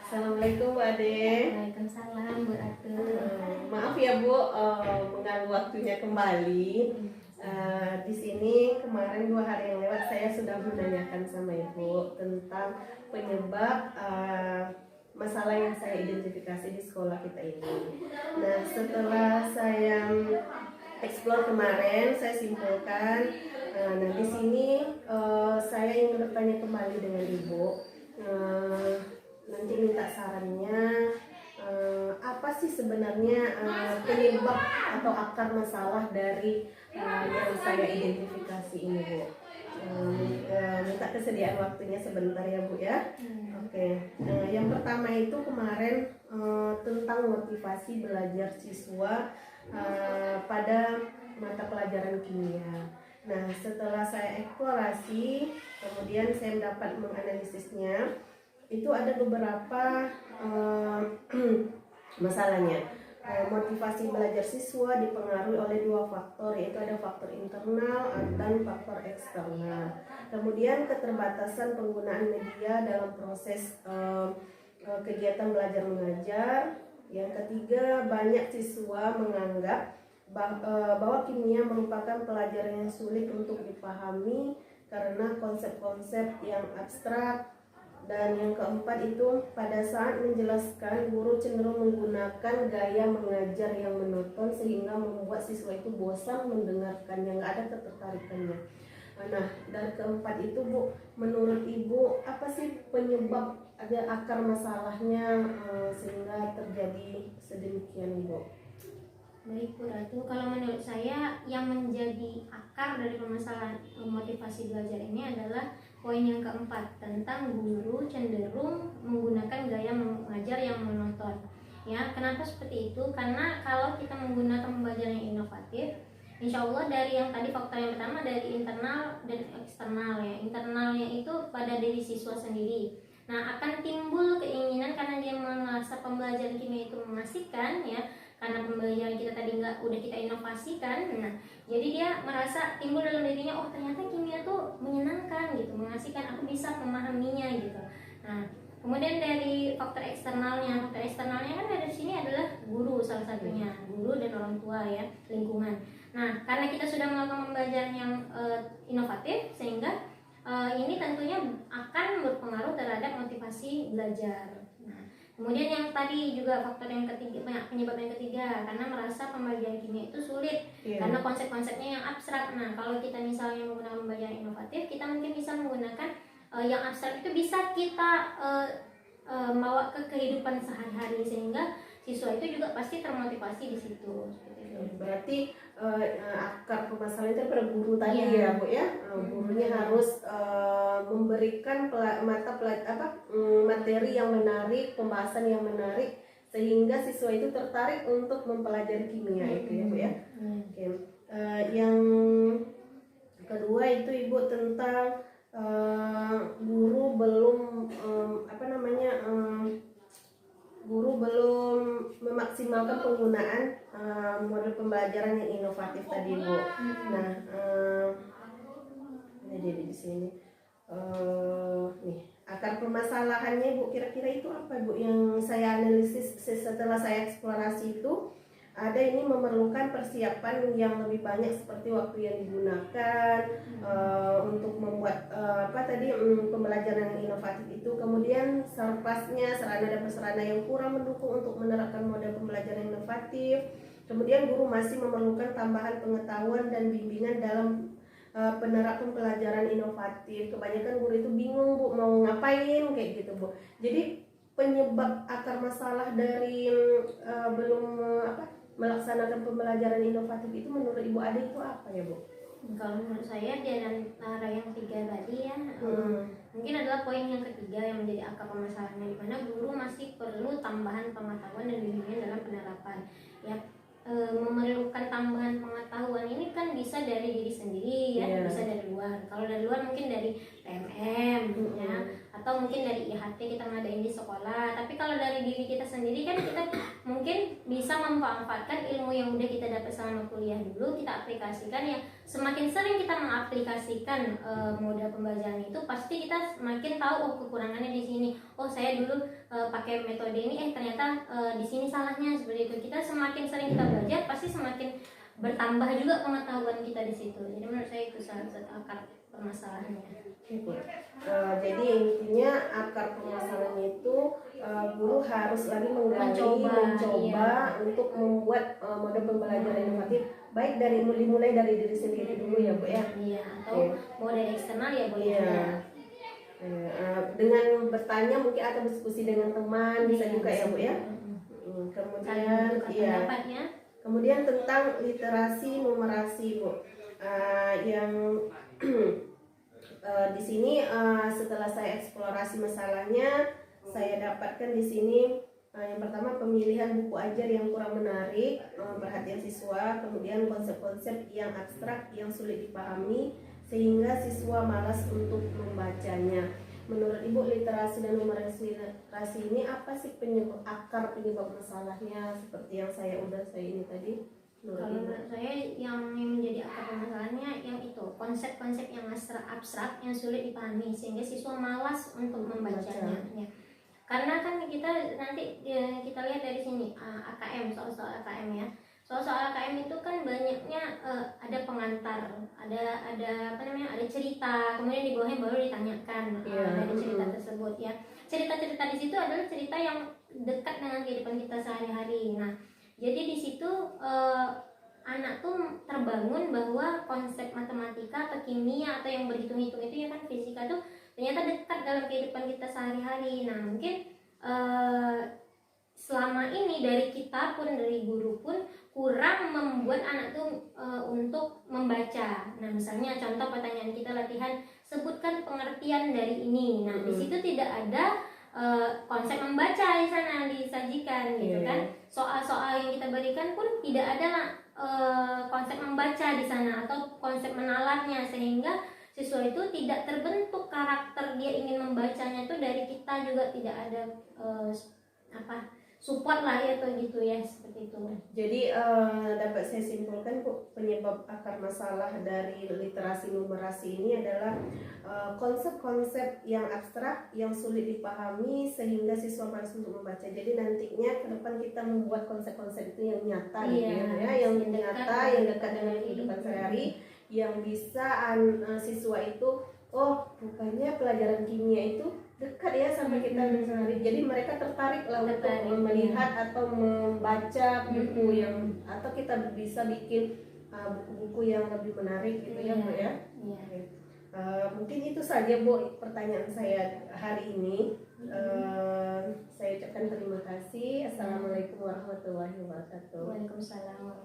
Assalamualaikum Bu Ade. Waalaikumsalam Bu Ratu. Maaf ya Bu, mengganggu waktunya kembali. Di sini kemarin 2 hari yang lewat saya sudah menanyakan sama Ibu tentang penyebab masalah yang saya identifikasi di sekolah kita ini. Nah, setelah saya explore kemarin, saya simpulkan. Nah, di sini saya ingin bertanya kembali dengan Ibu. Nanti minta sarannya, apa sih sebenarnya penyebab atau akar masalah dari yang saya identifikasi ini Bu. Minta kesediaan waktunya sebentar ya Bu ya. Oke. Yang pertama itu kemarin tentang motivasi belajar siswa pada mata pelajaran kimia. Nah, setelah saya eksplorasi, kemudian saya dapat menganalisisnya. Itu ada beberapa masalahnya. Motivasi belajar siswa dipengaruhi oleh 2 faktor, yaitu ada faktor internal dan faktor eksternal. Kemudian keterbatasan penggunaan media dalam proses kegiatan belajar mengajar. Yang ketiga, banyak siswa menganggap bahwa kimia merupakan pelajaran yang sulit untuk dipahami karena konsep-konsep yang abstrak. Dan yang keempat itu, pada saat menjelaskan, guru cenderung menggunakan gaya mengajar yang monoton sehingga membuat siswa itu bosan mendengarkannya, nggak ada ketertarikannya. Nah, dari keempat itu Bu, menurut Ibu apa sih penyebab, ada akar masalahnya sehingga terjadi sedemikian Bu? Baik Bu Ratu, kalau menurut saya yang menjadi akar dari permasalahan motivasi belajar ini adalah poin yang keempat, tentang guru cenderung menggunakan gaya mengajar yang monoton. Ya, kenapa seperti itu? Karena kalau kita menggunakan pembelajaran yang inovatif, insya Allah dari yang tadi faktor yang pertama dari internal dan eksternal ya. Internalnya itu pada diri siswa sendiri. Nah, akan timbul keinginan karena dia merasa pembelajaran kimia itu mengasihkan ya, karena pembelajaran kita tadi udah kita inovasikan. Nah, jadi dia merasa timbul dalam dirinya, oh ternyata kimia tuh menyenangkan gitu, mengasihkan, aku bisa memahaminya gitu. Nah, kemudian dari faktor eksternalnya kan dari sini adalah guru salah satunya, guru dan orang tua ya, lingkungan. Nah, karena kita sudah melakukan pembelajaran yang inovatif, sehingga ini tentunya akan berpengaruh terhadap motivasi belajar. Nah, kemudian yang tadi juga faktor yang ketiga, penyebab yang ketiga, karena merasa pembelajaran kimia itu sulit karena konsep-konsepnya yang abstrak. Nah, kalau kita misalnya menggunakan pembelajaran inovatif, kita mungkin bisa menggunakan yang abstrak itu bisa kita bawa ke kehidupan sehari-hari, sehingga siswa itu juga pasti termotivasi di situ. Berarti akar permasalahan itu pada guru tadi ya Bu ya. Gurunya harus memberikan materi yang menarik, pembahasan yang menarik sehingga siswa itu tertarik untuk mempelajari kimia itu ya Bu ya. Oke. Yang kedua itu Ibu tentang guru belum guru belum memaksimalkan penggunaan model pembelajaran yang inovatif tadi Bu. Nah, ini di sini nih akar permasalahannya Bu, kira-kira itu apa Bu? Yang saya analisis setelah saya eksplorasi itu, ada ini memerlukan persiapan yang lebih banyak seperti waktu yang digunakan untuk membuat pembelajaran yang inovatif itu. Kemudian serpasnya, sarana dan prasarana yang kurang mendukung untuk menerapkan model pembelajaran inovatif. Kemudian guru masih memerlukan tambahan pengetahuan dan bimbingan dalam penerapan pelajaran inovatif. Kebanyakan guru itu bingung Bu mau ngapain kayak gitu Bu. Jadi penyebab akar masalah dari belum melaksanakan pembelajaran inovatif itu menurut Ibu Ade itu apa ya Bu? Kalau menurut saya di antara yang ketiga tadi ya, mungkin adalah poin yang ketiga yang menjadi akar permasalahannya, di mana guru masih perlu tambahan pengetahuan dan bimbingan dalam penerapan ya. Memerlukan tambahan pengetahuan ini kan bisa dari diri sendiri ya, bisa dari luar. Kalau dari luar mungkin dari PMM ya, atau mungkin dari IHT kita ngadain di sekolah. Tapi kalau dari diri kita sendiri kan kita mungkin bisa memanfaatkan ilmu yang udah kita dapat selama kuliah dulu, kita aplikasikan. Ya semakin sering kita mengaplikasikan model pembelajaran itu, pasti kita semakin tahu oh kekurangannya di sini, oh saya dulu pakai metode ini ternyata di sini salahnya, seperti itu. Kita semakin sering kita belajar, pasti semakin bertambah juga pengetahuan kita di situ. Jadi menurut saya itu salah satu akar permasalahannya. Jadi intinya akar permasalahannya itu guru harus lagi mencoba untuk membuat model pembelajaran inovatif, baik dimulai dari diri sendiri dulu ya Bu ya. Iya, atau model eksternal ya boleh juga. Dengan bertanya mungkin atau diskusi dengan teman bisa juga ya Bu ya. Kemudian tentang literasi numerasi Bu, yang di sini setelah saya eksplorasi masalahnya, saya dapatkan di sini yang pertama pemilihan buku ajar yang kurang menarik perhatian siswa, kemudian konsep-konsep yang abstrak yang sulit dipahami sehingga siswa malas untuk membacanya. Menurut Ibu, literasi dan numerasi literasi ini apa sih akar penyebab masalahnya seperti yang saya ini tadi? Kalau menurut saya yang menjadi akar permasalahannya yang itu konsep-konsep yang abstrak yang sulit dipahami sehingga siswa malas untuk membacanya. Ya. Karena kan kita nanti kita lihat dari sini AKM, soal-soal AKM ya. Soal-soal AKM itu kan banyaknya ada pengantar, ada ada cerita, kemudian di bawahnya baru ditanyakan dari cerita tersebut ya. Cerita-cerita di situ adalah cerita yang dekat dengan kehidupan kita sehari-hari. Nah, jadi di situ anak tuh terbangun bahwa konsep matematika atau kimia atau yang berhitung-hitung itu ya kan fisika tuh ternyata dekat dalam kehidupan kita sehari-hari. Nah mungkin selama ini dari kita pun, dari guru pun kurang membuat anak tuh untuk membaca. Nah misalnya contoh pertanyaan kita latihan, sebutkan pengertian dari ini. Nah di situ tidak ada konsep membaca di sana disajikan gitu kan. Soal-soal yang kita berikan pun tidak ada konsep membaca di sana atau konsep menalarnya, sehingga siswa itu tidak terbentuk karakter dia ingin membacanya. Itu dari kita juga tidak ada support lah ya atau gitu ya, seperti itu. Jadi dapat saya simpulkan Bu, penyebab akar masalah dari literasi numerasi ini adalah konsep-konsep yang abstrak yang sulit dipahami sehingga siswa malas untuk membaca. Jadi nantinya ke depan kita membuat konsep-konsep itu yang nyata gitu ya, yang nyata, yang dekat dengan kehidupan sehari, yang bisa siswa itu rupanya pelajaran kimia itu dekat ya sama kita sehari. Jadi mereka tertarik lah untuk melihat atau membaca buku yang, atau kita bisa bikin buku-buku yang lebih menarik gitu ya Bu ya. Mungkin itu saja Bu pertanyaan saya hari ini. Saya ucapkan terima kasih. Assalamualaikum warahmatullahi wabarakatuh. Waalaikumsalam.